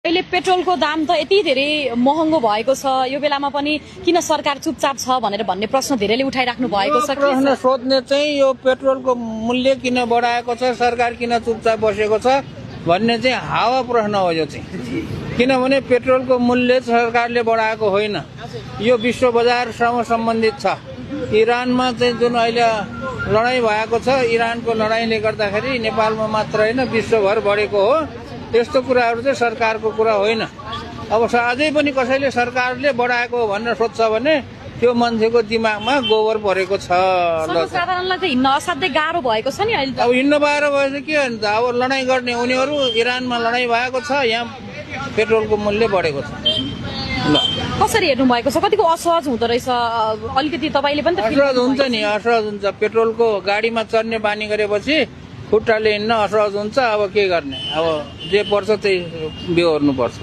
अहिले पेट्रोलको दाम त यति धेरै महँगो भएको छ, यो बेलामा पनि किन सरकार चुपचाप छ भनेर भन्ने प्रश्न धेरैले उठाइराख्नु भएको छ। प्रश्न सोध्ने चाहिँ यो पेट्रोलको मूल्य किन बढाएको छ, सरकार किन चुपचाप बसेको छ भन्ने चाहिँ हावा प्रश्न हो यो चाहिँ। किनभने पेट्रोलको मूल्य सरकारले बढाएको होइन, यो विश्व बजारसँग सम्बन्धित छ। इरानमा चाहिँ जुन अहिले लडाईँ भएको छ, इरानको लडाईँले गर्दाखेरि नेपालमा मात्र होइन विश्वभर बढेको हो। यस्तो कुराहरू चाहिँ सरकारको कुरा होइन। अब अझै पनि कसैले सरकारले बढाएको हो भनेर सोध्छ भने त्यो मान्छेको दिमागमा गोबर परेको छ। सर्वसाधारणलाई चाहिँ हिँड्न असाध्यै गाह्रो भएको छ नि अहिले त। अब हिँड्न बाह्र भएछ के हुन्छ, अब लडाईँ गर्ने उनीहरू, इरानमा लडाईँ भएको छ, यहाँ पेट्रोलको मूल्य बढेको छ। ल कसरी हेर्नु भएको छ, कतिको असहज हुँदो रहेछ अलिकति तपाईँले पनि त। असहज हुन्छ नि, असहज हुन्छ। पेट्रोलको गाडीमा चढ्ने बानी गरेपछि खुट्टाले हिँड्न असहज हुन्छ। अब के गर्ने, अब जे पर्छ त्यही बेहोर्नु पर्छ।